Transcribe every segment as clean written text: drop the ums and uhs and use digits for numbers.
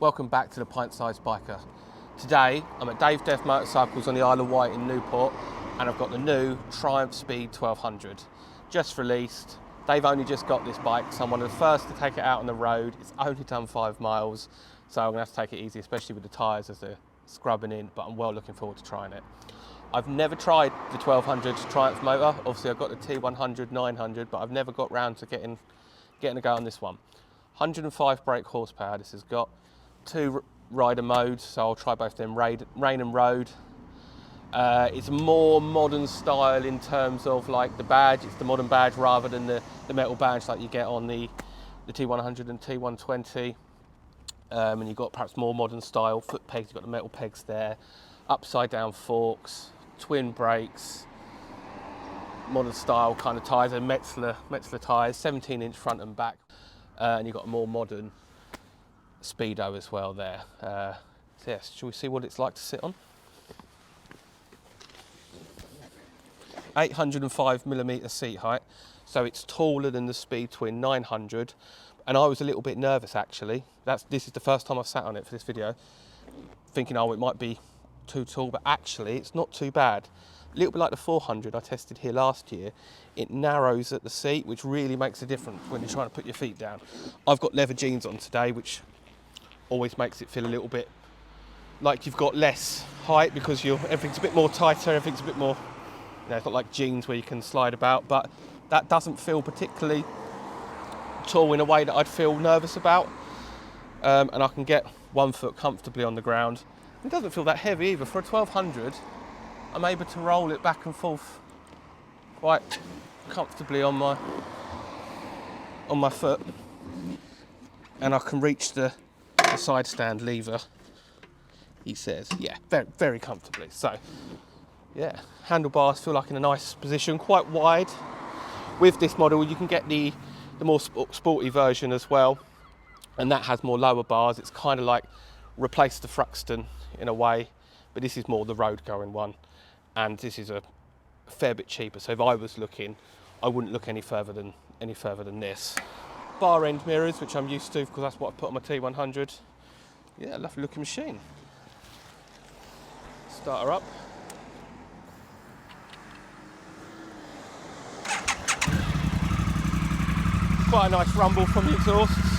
Welcome back to the Pint-Sized Biker. Today I'm at Goldtop Motorcycles on the Isle of Wight in Newport, and I've got the new Triumph Speed 1200 just released. They've only just got this bike, so I'm one of the first to take it out on the road. It's only done 5 miles, so I'm gonna have to take it easy, especially with the tyres as they're scrubbing in, but I'm well looking forward to trying it. I've never tried the 1200 Triumph motor. Obviously I've got the T100 900, but I've never got round to getting a go on this one. 105 brake horsepower this has got. 2 rider modes, so I'll try both of them, rain and road. It's more modern style in terms of like the badge. It's the modern badge rather than the metal badge like you get on the T100 and T120. And you've got perhaps more modern style foot pegs. You've got the metal pegs there, upside down forks, twin brakes, modern style kind of tyres, and Metzler tyres, 17-inch front and back, and you've got a more modern speedo as well there. So yes, shall we see what it's like to sit on? 805mm seat height, so it's taller than the Speed Twin 900, and I was a little bit nervous actually. This is the first time I've sat on it for this video, thinking oh it might be too tall, but actually it's not too bad. A little bit like the 400 I tested here last year. It narrows at the seat, which really makes a difference when you're trying to put your feet down. I've got leather jeans on today, which always makes it feel a little bit like you've got less height because everything's a bit more tighter, everything's a bit more, it's not like jeans where you can slide about, but that doesn't feel particularly tall in a way that I'd feel nervous about. And I can get one foot comfortably on the ground. It doesn't feel that heavy either. For a 1200, I'm able to roll it back and forth quite comfortably on my foot, and I can reach the side stand lever, he says. Yeah, very, very comfortably. So yeah, handlebars feel like in a nice position, quite wide. With this model you can get the more sporty version as well, and that has more lower bars. It's kind of like replaced the Thruxton in a way, but this is more the road going one, and this is a fair bit cheaper. So if I was looking, I wouldn't look any further than this. Bar end mirrors, which I'm used to because that's what I put on my T100. Yeah, lovely looking machine. Start her up. Quite a nice rumble from the exhausts.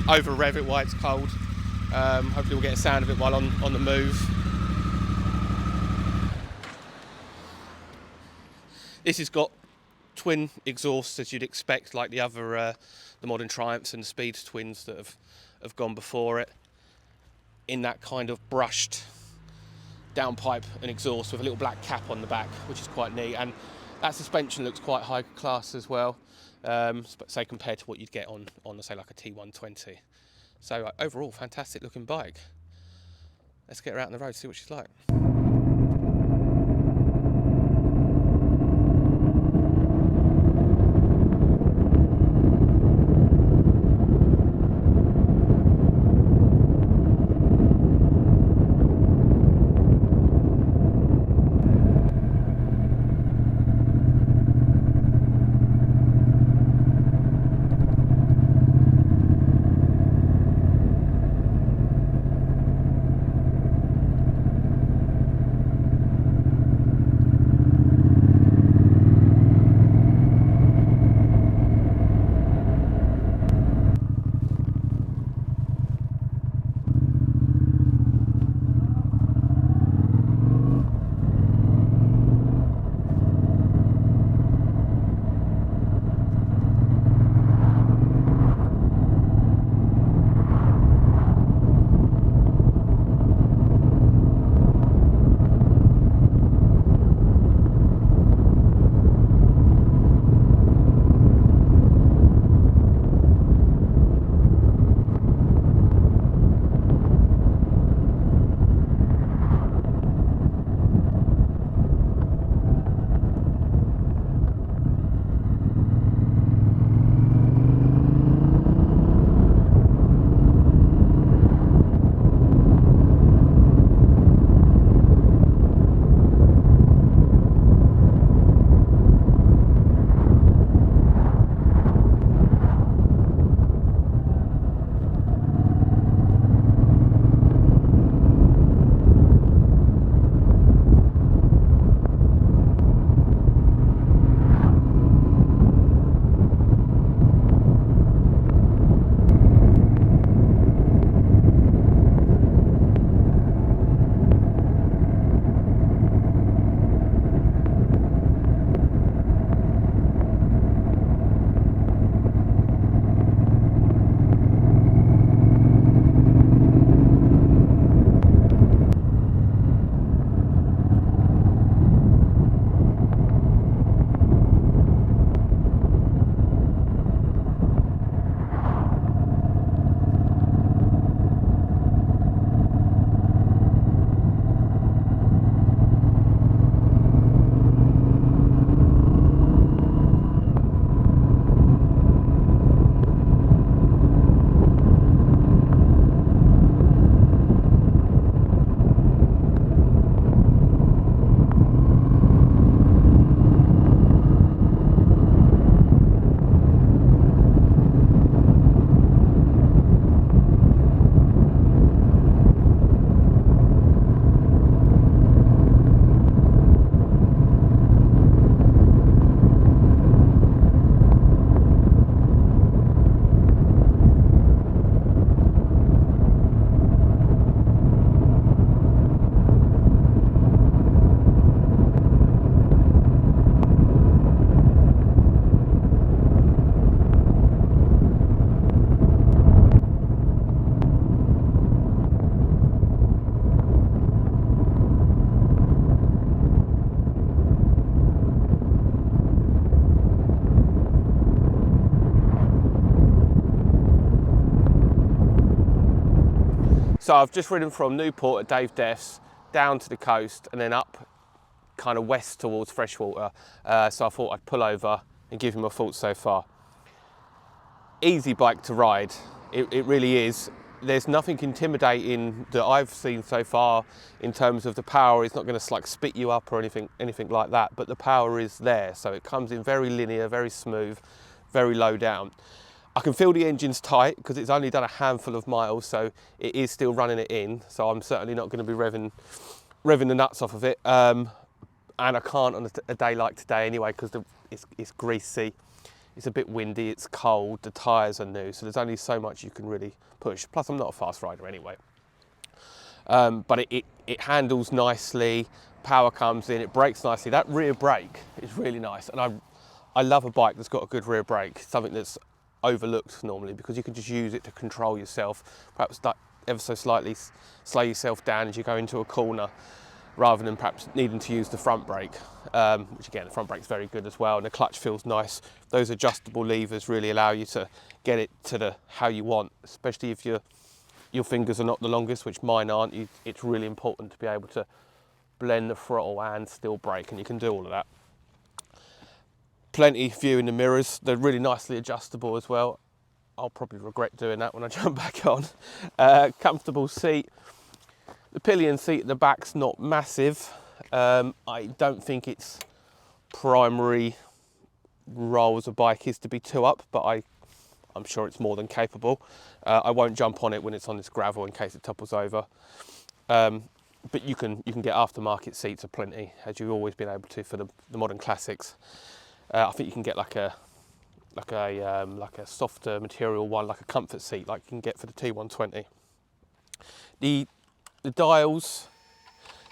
Over rev it while it's cold. Hopefully we'll get a sound of it while on the move. This has got twin exhausts as you'd expect, like the other the modern Triumphs and the Speed Twins that have gone before it, in that kind of brushed downpipe and exhaust with a little black cap on the back, which is quite neat, and that suspension looks quite high class as well. Say compared to what you'd get on say like a T120. So overall, fantastic looking bike. Let's get her out on the road, see what she's like. So I've just ridden from Newport at Dave Deff's down to the coast and then up kind of west towards Freshwater. So I thought I'd pull over and give you my thoughts so far. Easy bike to ride, it really is. There's nothing intimidating that I've seen so far in terms of the power. It's not going to like spit you up or anything like that, but the power is there. So it comes in very linear, very smooth, very low down. I can feel the engine's tight because it's only done a handful of miles, so it is still running it in. So I'm certainly not going to be revving the nuts off of it. And I can't on a day like today anyway because it's greasy. It's a bit windy, it's cold, the tyres are new, so there's only so much you can really push. Plus, I'm not a fast rider anyway. But it handles nicely, power comes in, it brakes nicely. That rear brake is really nice, and I love a bike that's got a good rear brake, something that's overlooked normally because you can just use it to control yourself, perhaps ever so slightly slow yourself down as you go into a corner, rather than perhaps needing to use the front brake, which again, the front brake's very good as well, and the clutch feels nice. Those adjustable levers really allow you to get it to how you want, especially if your fingers are not the longest, which mine aren't. It's really important to be able to blend the throttle and still brake, and you can do all of that. Plenty view in the mirrors, they're really nicely adjustable as well. I'll probably regret doing that when I jump back on. Comfortable seat. The pillion seat at the back's not massive. I don't think its primary role as a bike is to be two up, but I'm sure it's more than capable. I won't jump on it when it's on this gravel in case it topples over. But you can get aftermarket seats aplenty, as you've always been able to for the modern classics. I think you can get like a softer material one, like a comfort seat, like you can get for the T120. The dials,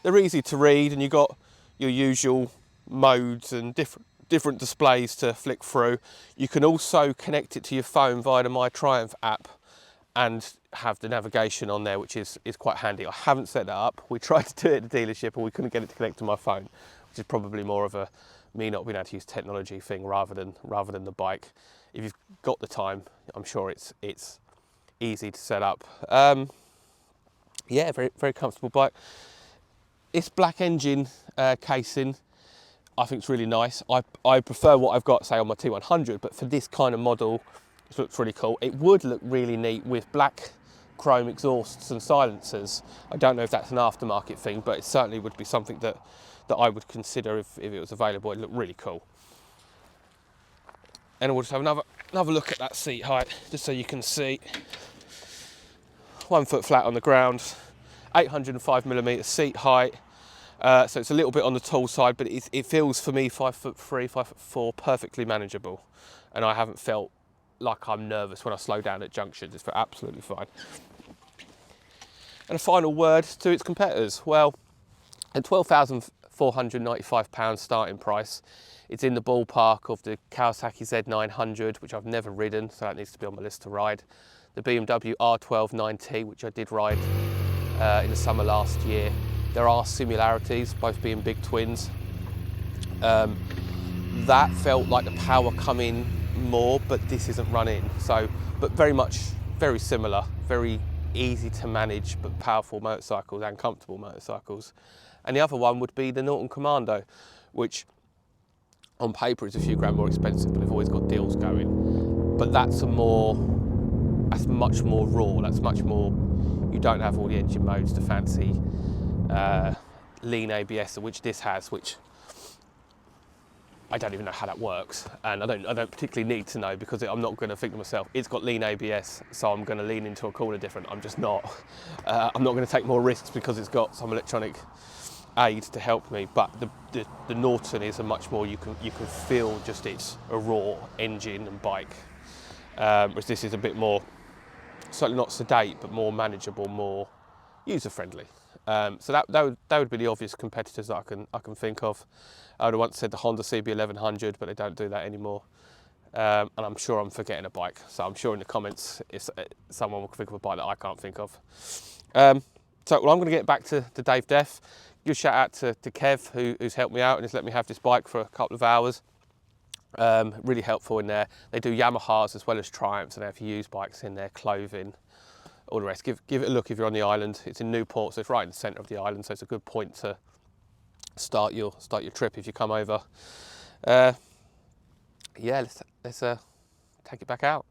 they're easy to read, and you've got your usual modes and different displays to flick through. You can also connect it to your phone via the My Triumph app and have the navigation on there, which is quite handy. I haven't set that up. We tried to do it at the dealership and we couldn't get it to connect to my phone, which is probably more of a me not being able to use technology thing rather than the bike. If you've got the time, I'm sure it's easy to set up. Yeah, very, very comfortable bike. This black engine casing, I think it's really nice. I prefer what I've got, say, on my T100, but for this kind of model, it looks really cool. It would look really neat with black chrome exhausts and silencers. I don't know if that's an aftermarket thing, but it certainly would be something that I would consider if it was available. It looked really cool. And we'll just have another look at that seat height, just so you can see. 1 foot flat on the ground, 805mm seat height. So it's a little bit on the tall side, but it feels for me 5'3", 5'4", perfectly manageable. And I haven't felt like I'm nervous when I slow down at junctions. It's absolutely fine. And a final word to its competitors. Well, at £12,495 starting price, it's in the ballpark of the Kawasaki Z900, which I've never ridden, so that needs to be on my list to ride. The BMW R12 9T, which I did ride in the summer last year. There are similarities, both being big twins. That felt like the power come in more, but this isn't running. So, but very similar, very easy to manage, but powerful motorcycles and comfortable motorcycles. And the other one would be the Norton Commando, which on paper is a few grand more expensive, but they've always got deals going. But that's much more raw, that's much more, you don't have all the engine modes, the fancy lean ABS, which this has, which I don't even know how that works, and I don't particularly need to know, because I'm not going to think to myself, it's got lean ABS, so I'm going to lean into a corner different. I'm just not. I'm not going to take more risks because it's got some electronic aid to help me. But the Norton is a much more, you can feel just it's a raw engine and bike, whereas this is a bit more, certainly not sedate, but more manageable, more user friendly. So that would be the obvious competitors that I can think of. I would have once said the Honda CB1100, but they don't do that anymore. And I'm sure I'm forgetting a bike. So I'm sure in the comments someone will think of a bike that I can't think of. I'm going to get back to Dave Deff. Give a shout out to Kev, who's helped me out and has let me have this bike for a couple of hours. Really helpful in there. They do Yamahas as well as Triumphs, and they have used bikes in their clothing, all the rest. Give it a look if you're on the island. It's in Newport, so it's right in the centre of the island, so it's a good point to start your trip if you come over. Yeah, let's take it back out.